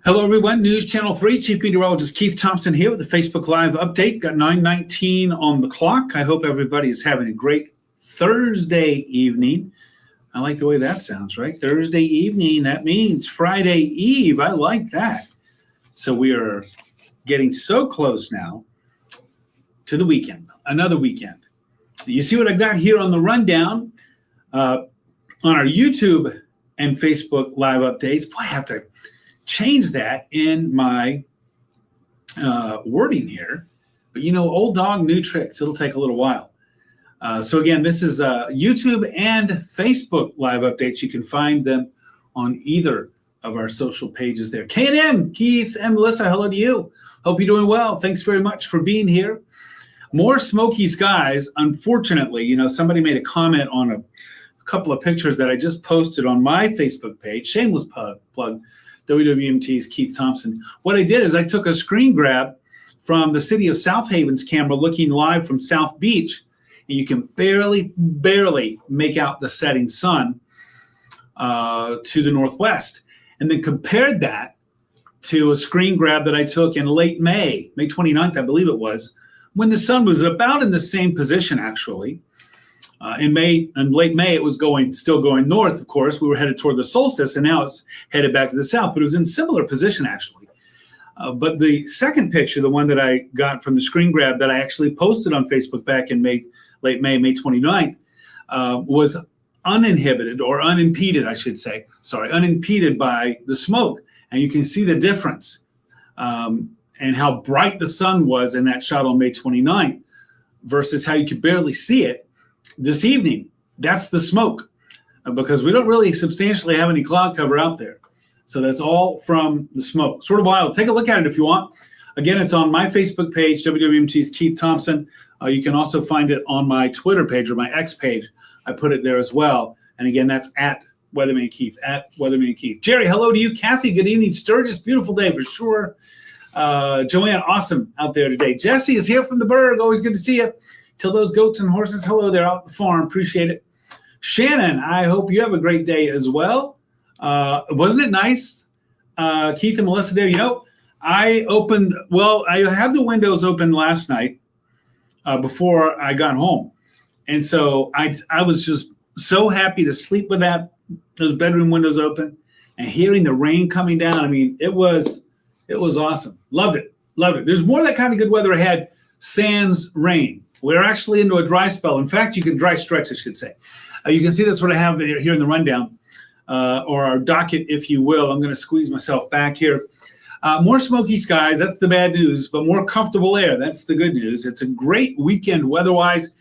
Hello, everyone. News Channel 3, Chief Meteorologist Keith Thompson here with the Facebook Live update. Got 9:19 on the clock. I hope everybody is having a great Thursday evening. I like the way that sounds, right? Thursday evening, that means Friday Eve. I like that. So we are getting so close now to the weekend, another weekend. You see what I've got here on the rundown on our YouTube and Facebook Live updates. Boy, I have to change that in my wording here. But you know, old dog, new tricks. It'll take a little while. So again, this is YouTube and Facebook Live updates. You can find them on either of our social pages there. K&M, Keith and Melissa, hello to you. Hope you're doing well. Thanks very much for being here. More smoky skies. Unfortunately, you know, somebody made a comment on a couple of pictures that I just posted on my Facebook page. Shameless plug. WWMT's Keith Thompson. What I did is I took a screen grab from the city of South Haven's camera looking live from South Beach, and you can barely make out the setting sun to the northwest. And then compared that to a screen grab that I took in late May 29th, I believe it was, when the sun was about in the same position, actually. In late May, it was still going north, of course. We were headed toward the solstice, and now it's headed back to the south, but it was in similar position, actually. But the second picture, the one that I got from the screen grab that I actually posted on Facebook back in late May 29th, was uninhibited, or unimpeded, I should say. Sorry, unimpeded by the smoke. And you can see the difference and how bright the sun was in that shot on May 29th versus how you could barely see it this evening. That's the smoke, because we don't really substantially have any cloud cover out there. So that's all from the smoke. Sort of wild. Take a look at it if you want. Again, it's on my Facebook page, WWMT's Keith Thompson. You can also find it on my Twitter page or my X page. I put it there as well. And again, that's at Weatherman Keith, at Weatherman Keith. Jerry, hello to you. Kathy, good evening. Sturgis, beautiful day for sure. Joanne, awesome out there today. Jesse is here from the Berg. Always good to see you. Tell those goats and horses hello there out at the farm. Appreciate it. Shannon, I hope you have a great day as well. Wasn't it nice, Keith and Melissa there? You know, I had the windows open last night before I got home. And so I was just so happy to sleep with those bedroom windows open and hearing the rain coming down. I mean, it was awesome. Loved it. There's more of that kind of good weather ahead, sans rain. We're actually into a dry spell. In fact, dry stretch, I should say. You can see that's what I have here in the rundown, or our docket, if you will. I'm going to squeeze myself back here. More smoky skies, that's the bad news, but more comfortable air, that's the good news. It's a great weekend weather-wise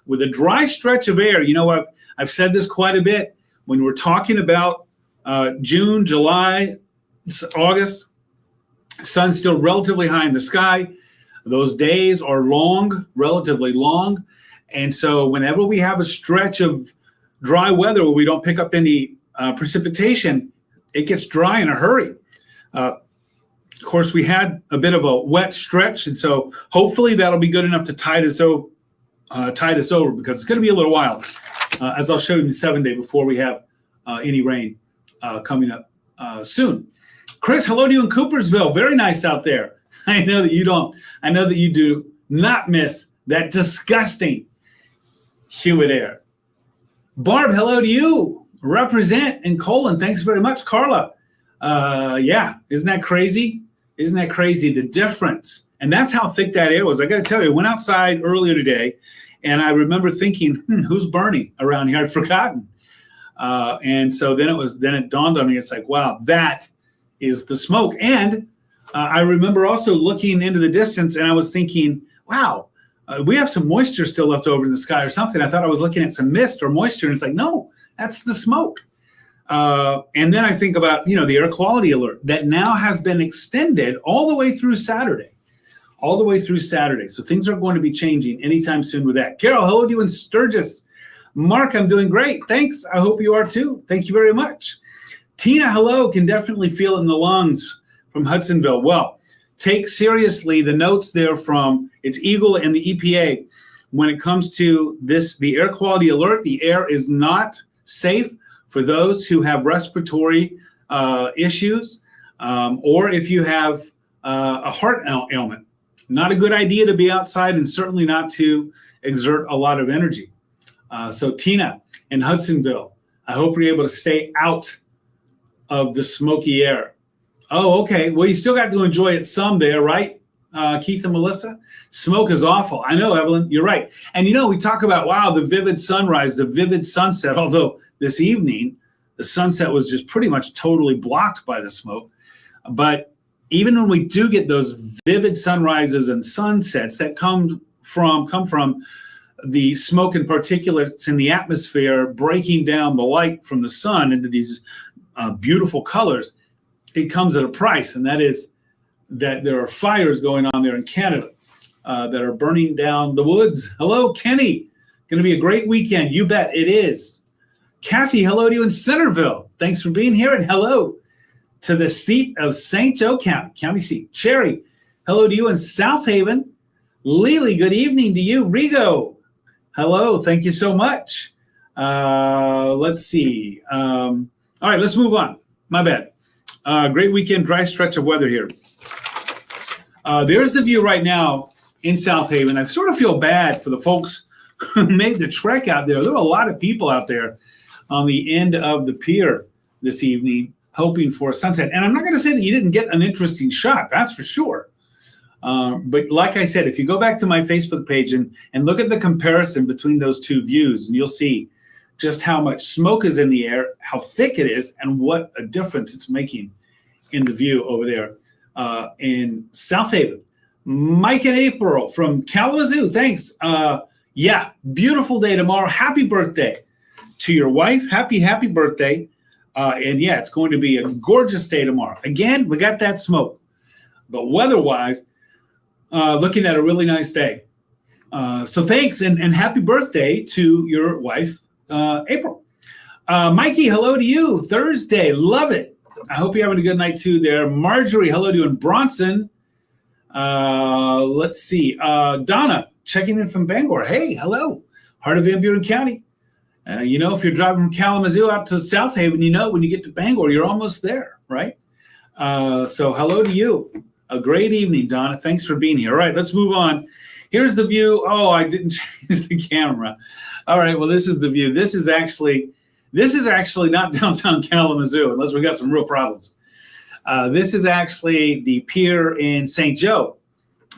with a dry stretch of air. You know, I've said this quite a bit. When we're talking about June, July, August, sun's still relatively high in the sky. Those days are long, relatively long. And so whenever we have a stretch of dry weather where we don't pick up any precipitation, it gets dry in a hurry. Of course, we had a bit of a wet stretch, and so hopefully that'll be good enough to tide us over, because it's going to be a little while, as I'll show you in the 7-day before we have any rain coming up soon. Chris, hello to you in Coopersville. Very nice out there. I know that you don't. I know that you do not miss that disgusting humid air. Barb, hello to you. Represent in Colon. Thanks very much. Carla. Yeah, isn't that crazy? Isn't that crazy? The difference. And that's how thick that air was. I got to tell you, I went outside earlier today, and I remember thinking, who's burning around here? I'd forgotten. And so then it dawned on me. It's like, wow, that is the smoke. And I remember also looking into the distance, and I was thinking, wow, we have some moisture still left over in the sky or something. I thought I was looking at some mist or moisture, and it's like, no, that's the smoke. And then I think about, the air quality alert that now has been extended all the way through Saturday. So things aren't going to be changing anytime soon with that. Carol, hello to you in Sturgis. Mark, I'm doing great. Thanks. I hope you are too. Thank you very much. Tina, hello. Can definitely feel it in the lungs from Hudsonville. Well, take seriously the notes there from its Eagle and the EPA. When it comes to the air quality alert, the air is not safe for those who have respiratory issues. or if you have a heart ailment. Not a good idea to be outside, and certainly not to exert a lot of energy. So Tina in Hudsonville, I hope you're able to stay out of the smoky air. Oh, okay. Well, you still got to enjoy it some there, right? Keith and Melissa? Smoke is awful. I know, Evelyn, you're right. And we talk about, wow, the vivid sunrise, the vivid sunset, although this evening, the sunset was just pretty much totally blocked by the smoke. But even when we do get those vivid sunrises and sunsets that come from the smoke and particulates in the atmosphere breaking down the light from the sun into these beautiful colors, it comes at a price, and that is that there are fires going on there in Canada that are burning down the woods. Hello, Kenny. Going to be a great weekend. You bet it is. Kathy, hello to you in Centerville. Thanks for being here, and hello to the seat of St. Joe County seat. Sherry, hello to you in South Haven. Lily, good evening to you. Rigo, hello. Thank you so much. Let's see. All right, let's move on. My bad. Great weekend, dry stretch of weather here. There's the view right now in South Haven. I sort of feel bad for the folks who made the trek out there. There were a lot of people out there on the end of the pier this evening hoping for a sunset. And I'm not going to say that you didn't get an interesting shot. That's for sure. But like I said, if you go back to my Facebook page and look at the comparison between those two views, and you'll see just how much smoke is in the air, how thick it is, and what a difference it's making in the view over there in South Haven. Mike and April from Kalamazoo, thanks. Yeah, beautiful day tomorrow. Happy birthday to your wife. Happy birthday. And yeah, it's going to be a gorgeous day tomorrow. Again, we got that smoke. But weather-wise, looking at a really nice day. So thanks, and happy birthday to your wife, April. Mikey, hello to you. Thursday, love it. I hope you're having a good night too there. Marjorie, hello to you in Bronson. Let's see. Donna, checking in from Bangor. Hey, hello. Heart of Van Buren County. If you're driving from Kalamazoo out to South Haven, when you get to Bangor, you're almost there, right? So hello to you. A great evening, Donna. Thanks for being here. All right, let's move on. Here's the view. Oh, I didn't change the camera. All right, well, this is the view. This is actually not downtown Kalamazoo, unless we got some real problems. This is actually the pier in St. Joe.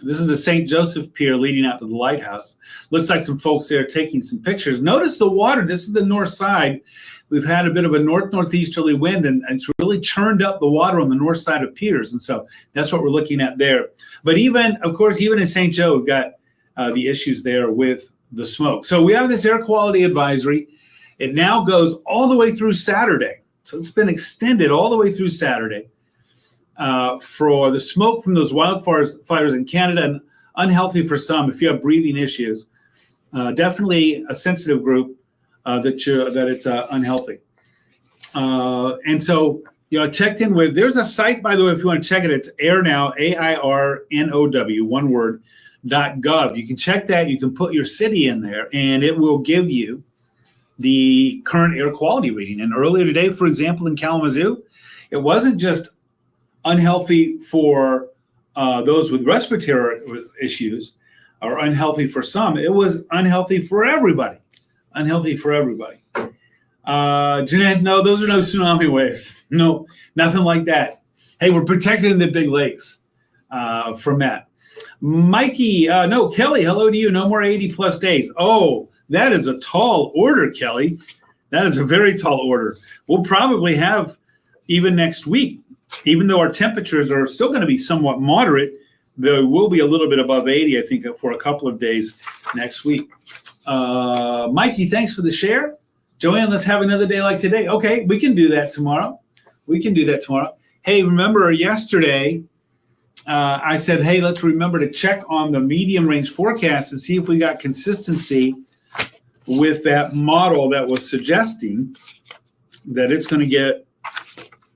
This is the St. Joseph Pier leading out to the lighthouse. Looks like some folks there taking some pictures. Notice the water. This is the north side. We've had a bit of a northeasterly wind, and it's really churned up the water on the north side of piers. And so that's what we're looking at there. But even in St. Joe, we've got the issues there with the smoke. So we have this air quality advisory. It now goes all the way through Saturday. So it's been extended all the way through Saturday. For the smoke from those wildfires in Canada, and unhealthy for some if you have breathing issues. Definitely a sensitive group that it's unhealthy. And so, I checked in with, there's a site, by the way, if you want to check it, it's AirNow, AIRNOW, one word, .gov. You can check that. You can put your city in there, and it will give you the current air quality reading. And earlier today, for example, in Kalamazoo, it wasn't just unhealthy for those with respiratory issues, or unhealthy for some. It was unhealthy for everybody. Jeanette, no, those are no tsunami waves. No, nothing like that. Hey, we're protected in the big lakes from that. Mikey, no, Kelly, hello to you. No more 80-plus days. Oh, that is a tall order, Kelly. That is a very tall order. We'll probably have even next week. Even though our temperatures are still going to be somewhat moderate, there will be a little bit above 80, I think, for a couple of days next week. Mikey, thanks for the share. Joanne, let's have another day like today. Okay, we can do that tomorrow. Hey, remember yesterday, I said, hey, let's remember to check on the medium range forecast and see if we got consistency with that model that was suggesting that it's going to get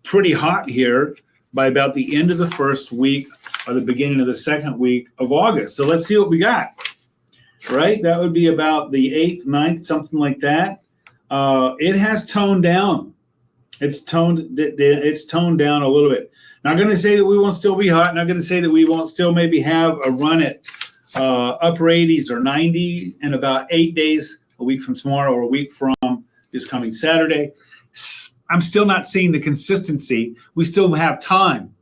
pretty hot here by about the end of the first week or the beginning of the second week of August. So let's see what we got, right? That would be about the 8th, 9th, something like that. It has toned down It's toned down a little bit. Not going to say that we won't still be hot. Not going to say that we won't still maybe have a run at upper 80s or 90 in about 8 days, a week from tomorrow or a week from this coming Saturday. I'm still not seeing the consistency. We still have time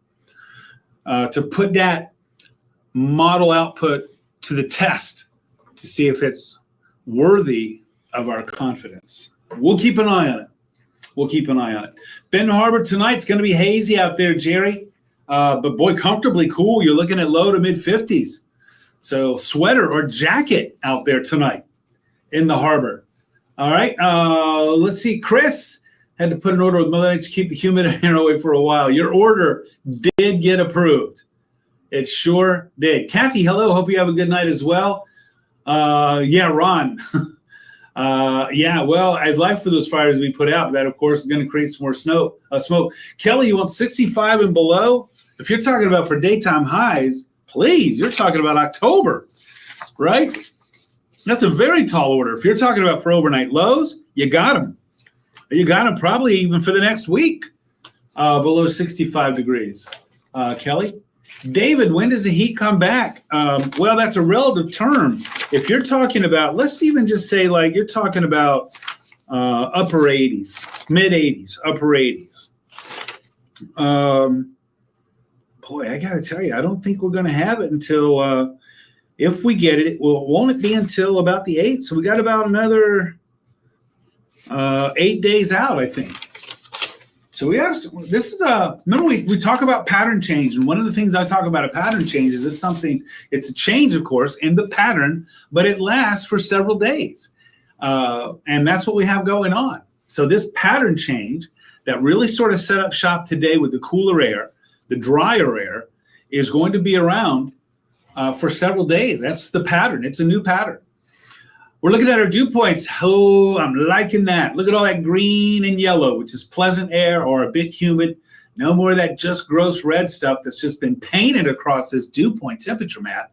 to put that model output to the test to see if it's worthy of our confidence. We'll keep an eye on it. Benton Harbor tonight's going to be hazy out there, Jerry. But boy, comfortably cool. You're looking at low to mid 50s. So sweater or jacket out there tonight in the harbor. All right. Let's see. Chris had to put an order with Millennium to keep the humid air away for a while. Your order did get approved. It sure did. Kathy, hello. Hope you have a good night as well. Yeah, Ron. Yeah, well, I'd like for those fires to be put out, but that, of course, is going to create some more smoke. Kelly, you want 65 and below? If you're talking about for daytime highs, please, you're talking about October, right? That's a very tall order. If you're talking about for overnight lows, you got them. You got them probably even for the next week, below 65 degrees. Kelly? David, when does the heat come back? Well, that's a relative term. If you're talking about, let's even just say like you're talking about upper 80s, mid 80s, upper 80s. Boy, I got to tell you, I don't think we're going to have it until, if we get it, well, won't it be until about the 8th? So we got about another 8 days out, I think. So we have, this is remember we talk about pattern change. And one of the things I talk about a pattern change is it's a change, of course, in the pattern, but it lasts for several days. And that's what we have going on. So this pattern change that really sort of set up shop today with the cooler air, the drier air, is going to be around for several days. That's the pattern. It's a new pattern. We're looking at our dew points. Oh, I'm liking that. Look at all that green and yellow, which is pleasant air or a bit humid. No more of that just gross red stuff that's just been painted across this dew point temperature map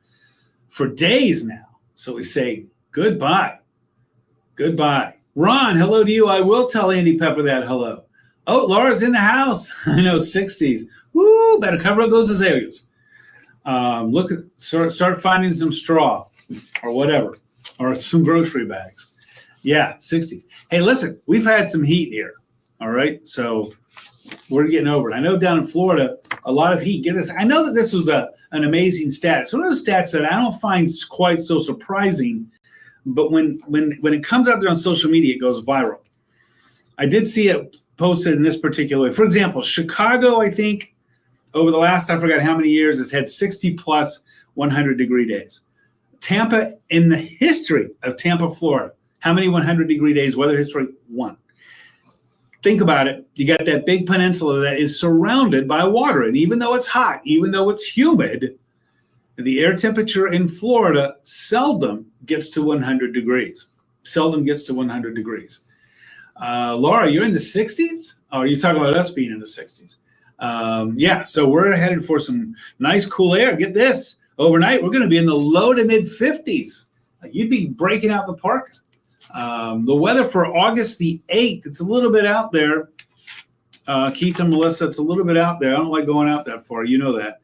for days now. So we say goodbye. Goodbye. Ron, hello to you. I will tell Andy Pepper that hello. Oh, Laura's in the house. I know, 60s. Woo, better cover up those azaleas. Start finding some straw or whatever. Or some grocery bags. Yeah, 60s. Hey, listen, we've had some heat here. All right. So we're getting over it. I know down in Florida, a lot of heat. Get this. I know that this was an amazing stat. It's one of those stats that I don't find quite so surprising. But when it comes out there on social media, it goes viral. I did see it posted in this particular way. For example, Chicago, I think, over the last, I forgot how many years, has had 60 plus 100-degree days. Tampa, in the history of Tampa, Florida, how many 100-degree days, weather history? 1. Think about it. You got that big peninsula that is surrounded by water. And even though it's hot, even though it's humid, the air temperature in Florida seldom gets to 100 degrees. Seldom gets to 100 degrees. Laura, you're in the 60s? Oh, are you talking about us being in the 60s? Yeah, so we're headed for some nice cool air. Get this. Overnight, we're going to be in the low to mid 50s. You'd be breaking out the park. The weather for August the 8th, it's a little bit out there. Keith and Melissa, it's a little bit out there. I don't like going out that far. You know that.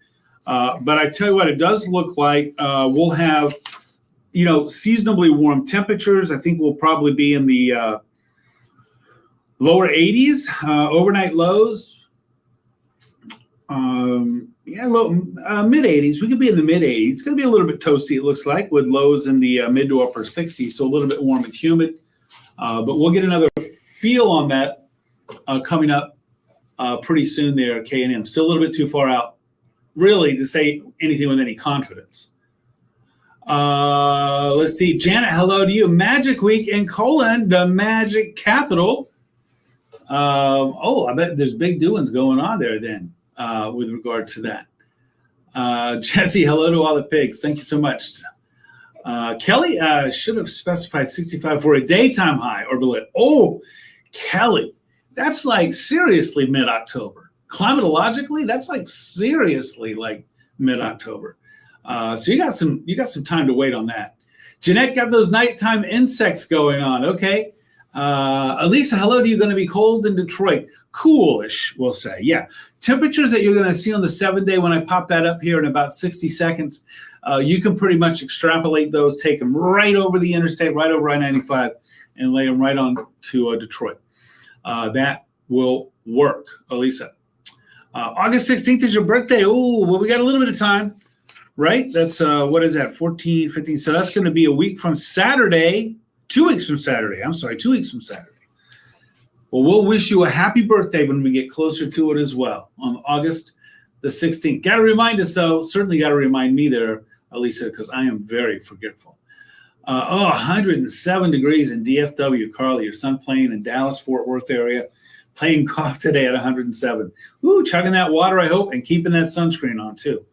But I tell you what, it does look like we'll have, seasonably warm temperatures. I think we'll probably be in the lower 80s, overnight lows. Mid 80s. We could be in the mid 80s. It's going to be a little bit toasty, it looks like, with lows in the mid to upper 60s, so a little bit warm and humid. But we'll get another feel on that coming up pretty soon there at K&M. Still a little bit too far out, really, to say anything with any confidence. Let's see. Janet, hello to you. Magic Week in Colon, the Magic Capital. I bet there's big doings going on there then. With regard to that. Jesse, hello to all the pigs. Thank you so much. Kelly should have specified 65 for a daytime high or below. Oh, Kelly, that's like seriously mid-October. Climatologically, that's like seriously like mid-October. So you got some time to wait on that. Jeanette got those nighttime insects going on. Okay. Elisa, hello to you. Going to be cold in Detroit. Coolish, we'll say. Yeah. Temperatures that you're going to see on the 7-day when I pop that up here in about 60 seconds, you can pretty much extrapolate those, take them right over the interstate, right over I-95, and lay them right on to Detroit. That will work, Elisa. August 16th is your birthday. Oh, well, we got a little bit of time, right? That's, what is that, 14, 15? So that's going to be a week from Saturday, 2 weeks from Saturday. I'm sorry, 2 weeks from Saturday. Well, we'll wish you a happy birthday when we get closer to it as well on August the 16th. Got to remind us, though, certainly got to remind me there, Elisa, because I am very forgetful. 107 degrees in DFW, Carly. Your son playing in Dallas, Fort Worth area. Playing golf today at 107. Ooh, chugging that water, I hope, and keeping that sunscreen on, too.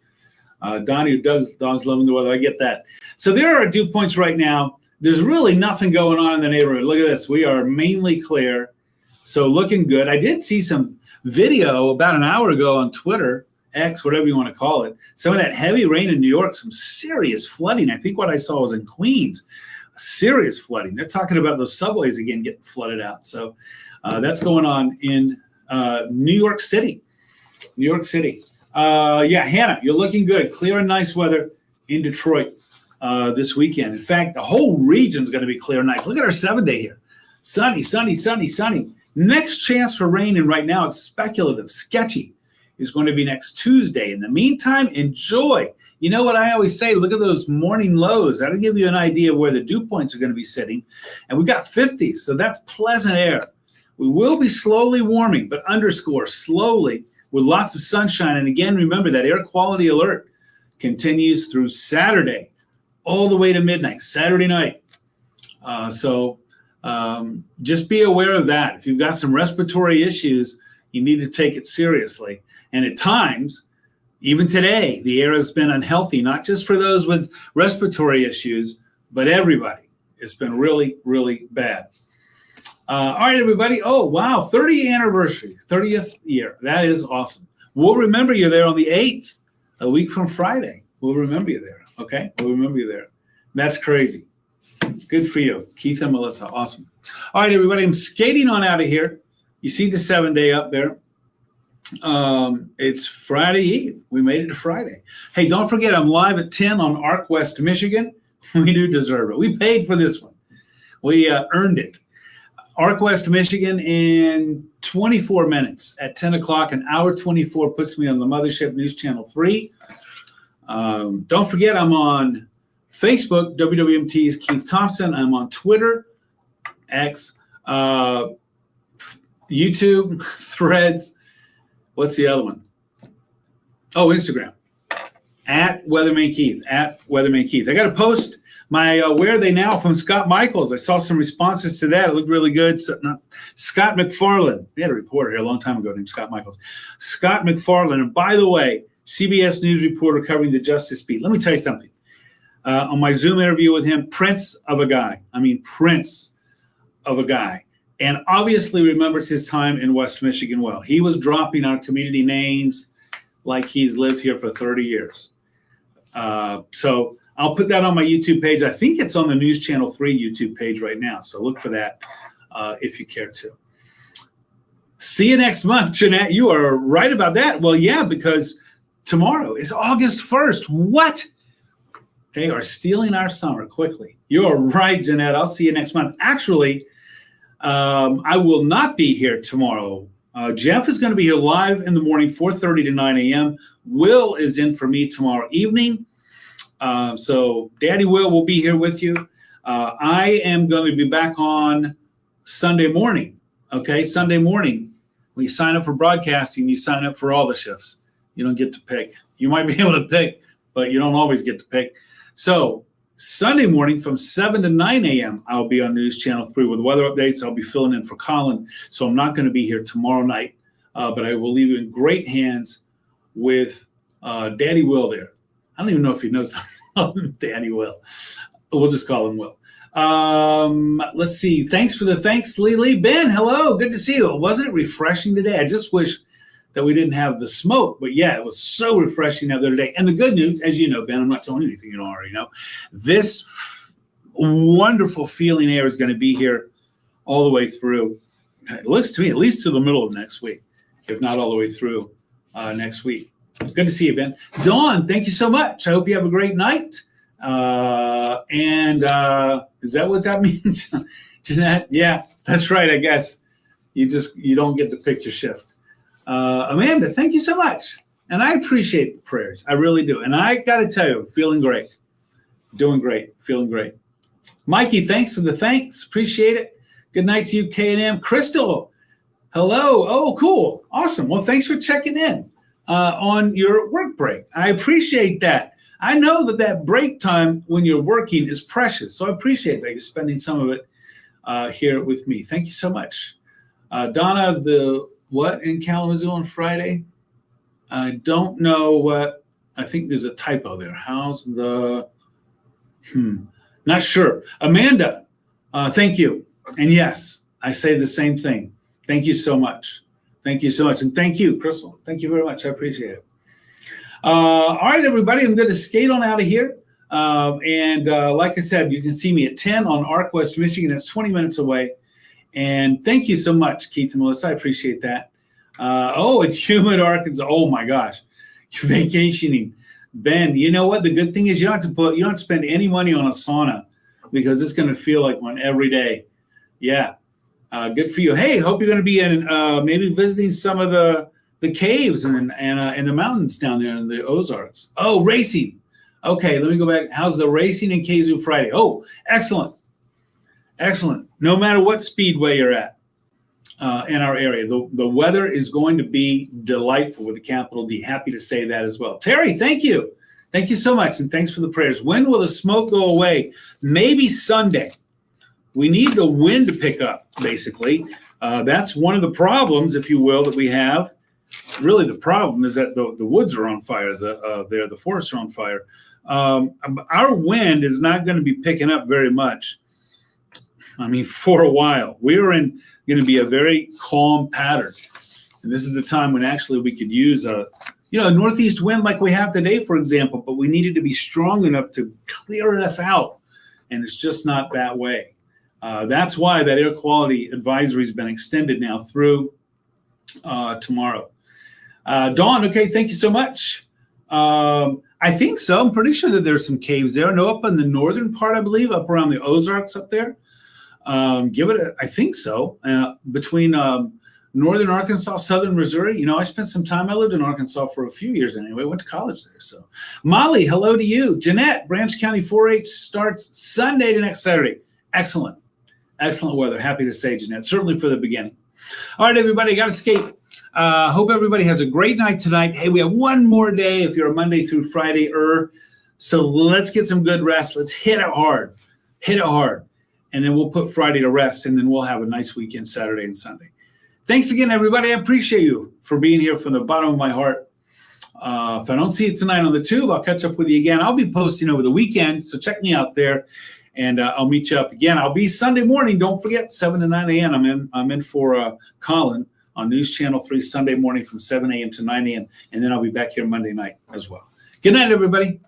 Donnie, your dog's loving the weather. I get that. So there are dew points right now. There's really nothing going on in the neighborhood. Look at this. We are mainly clear. So looking good. I did see some video about an hour ago on Twitter, X, whatever you want to call it. Some of that heavy rain in New York, some serious flooding. I think what I saw was in Queens. Serious flooding. They're talking about those subways again getting flooded out. So that's going on in New York City. New York City. Yeah, Hannah, you're looking good. Clear and nice weather in Detroit this weekend. In fact, the whole region's going to be clear and nice. Look at our 7-day here. Sunny, sunny, sunny, sunny. Next chance for rain, and right now it's speculative, sketchy, is going to be next Tuesday. In the meantime, enjoy. You know what I always say? Look at those morning lows. That'll give you an idea of where the dew points are going to be sitting. And we've got 50s, so that's pleasant air. We will be slowly warming, but underscore slowly with lots of sunshine. And again, remember that air quality alert continues through Saturday all the way to midnight, Saturday night. So just be aware of that. If you've got some respiratory issues, you need to take it seriously. And at times, even today, the air has been unhealthy, not just for those with respiratory issues, but everybody. It's been really, really bad. All right, everybody. Oh, wow. 30th anniversary, 30th year. That is awesome. We'll remember you there on the 8th, a week from Friday. We'll remember you there. Okay? We'll remember you there. That's crazy. Good for you. Keith and Melissa. Awesome. All right, everybody. I'm skating on out of here. You see the 7-day up there. It's Friday Eve. We made it to Friday. Hey, don't forget, I'm live at 10 on Arc West, Michigan. We do deserve it. We paid for this one. We earned it. Arc West, Michigan in 24 minutes at 10 o'clock. An hour 24 puts me on the Mothership News Channel 3. Don't forget, I'm on Facebook, WWMT's Keith Thompson. I'm on Twitter, X, YouTube, Threads. What's the other one? Oh, Instagram. At Weatherman Keith. At Weatherman Keith. I got to post my Where Are They Now from Scott Michaels. I saw some responses to that. It looked really good. So, Scott McFarland. We had a reporter here a long time ago named Scott Michaels. Scott McFarland. And by the way, CBS News reporter covering the Justice Beat. Let me tell you something. On my Zoom interview with him, prince of a guy. Prince of a guy. And obviously remembers his time in West Michigan well. He was dropping our community names like he's lived here for 30 years. So I'll put that on my YouTube page. I think it's on the News Channel 3 YouTube page right now. So look for that if you care to. See you next month, Jeanette. You are right about that. Well, yeah, because tomorrow is August 1st. What? They are stealing our summer quickly. You're right, Jeanette. I'll see you next month. Actually, I will not be here tomorrow. Jeff is going to be here live in the morning, 4:30 to 9 a.m. Will is in for me tomorrow evening. So Daddy Will be here with you. I am going to be back on Sunday morning. Okay, Sunday morning. When you sign up for broadcasting, you sign up for all the shifts. You don't get to pick. You might be able to pick, but you don't always get to pick. So Sunday morning from 7 to 9 a.m., I'll be on News Channel 3 with weather updates. I'll be filling in for Colin, so I'm not going to be here tomorrow night, but I will leave you in great hands with Daddy Will there. I don't even know if he knows Daddy Will. We'll just call him Will. Let's see. Thanks for the thanks, Lee. Ben, hello. Good to see you. Wasn't it refreshing today? I just wish that we didn't have the smoke, but yeah, it was so refreshing the other day. And the good news, as you know, Ben, I'm not telling you anything you don't already know. This wonderful feeling air is going to be here all the way through. It looks to me at least to the middle of next week, if not all the way through next week. Good to see you, Ben. Dawn, thank you so much. I hope you have a great night. And is that what that means? Jeanette? Yeah, that's right, I guess. You don't get to pick your shift. Amanda, thank you so much. And I appreciate the prayers. I really do. And I got to tell you, feeling great. Doing great. Feeling great. Mikey, thanks for the thanks. Appreciate it. Good night to you, K&M. Crystal, hello. Oh, cool. Awesome. Well, thanks for checking in on your work break. I appreciate that. I know that break time when you're working is precious. So I appreciate that you're spending some of it here with me. Thank you so much. Donna, the what in Kalamazoo on Friday? I don't know what. I think there's a typo there. How's the? Not sure. Amanda, thank you. And yes, I say the same thing. Thank you so much. Thank you so much. And thank you, Crystal. Thank you very much. I appreciate it. All right, everybody, I'm going to skate on out of here. Like I said, you can see me at 10 on ARC West Michigan. That's 20 minutes away. And thank you so much, Keith and Melissa. I appreciate that. In humid Arkansas. Oh, my gosh. You're vacationing. Ben, you know what? The good thing is you don't have to spend any money on a sauna because it's going to feel like one every day. Yeah. Good for you. Hey, hope you're going to be in maybe visiting some of the caves and the mountains down there in the Ozarks. Oh, racing. Okay, let me go back. How's the racing in Kazoo Friday? Oh, excellent. Excellent. No matter what speedway you're at in our area, the weather is going to be delightful with the capital D. Happy to say that as well. Terry, thank you. Thank you so much, and thanks for the prayers. When will the smoke go away? Maybe Sunday. We need the wind to pick up, basically. That's one of the problems, if you will, that we have. Really, the problem is that the woods are on fire. The forests are on fire. Our wind is not going to be picking up very much. I mean, for a while. We're going to be a very calm pattern. And this is the time when actually we could use a northeast wind like we have today, for example, but we needed to be strong enough to clear us out. And it's just not that way. That's why that air quality advisory has been extended now through tomorrow. Dawn, okay, thank you so much. I think so. I'm pretty sure that there's some caves there. No, up in the northern part, I believe, up around the Ozarks up there. I think so. Between northern Arkansas, southern Missouri. I spent some time. I lived in Arkansas for a few years anyway. Went to college there. So, Molly, hello to you. Jeanette, Branch County 4-H starts Sunday to next Saturday. Excellent. Excellent weather. Happy to say, Jeanette, certainly for the beginning. All right, everybody, got to skate. Hope everybody has a great night tonight. Hey, we have one more day if you're a Monday through Friday. So let's get some good rest. Let's hit it hard. And then we'll put Friday to rest, and then we'll have a nice weekend Saturday and Sunday. Thanks again, everybody. I appreciate you for being here from the bottom of my heart. If I don't see you tonight on the tube, I'll catch up with you again. I'll be posting over the weekend, so check me out there. And I'll meet you up again. I'll be Sunday morning. Don't forget, 7 to 9 a.m. I'm in for Colin on News Channel 3 Sunday morning from 7 a.m. to 9 a.m. And then I'll be back here Monday night as well. Good night, everybody.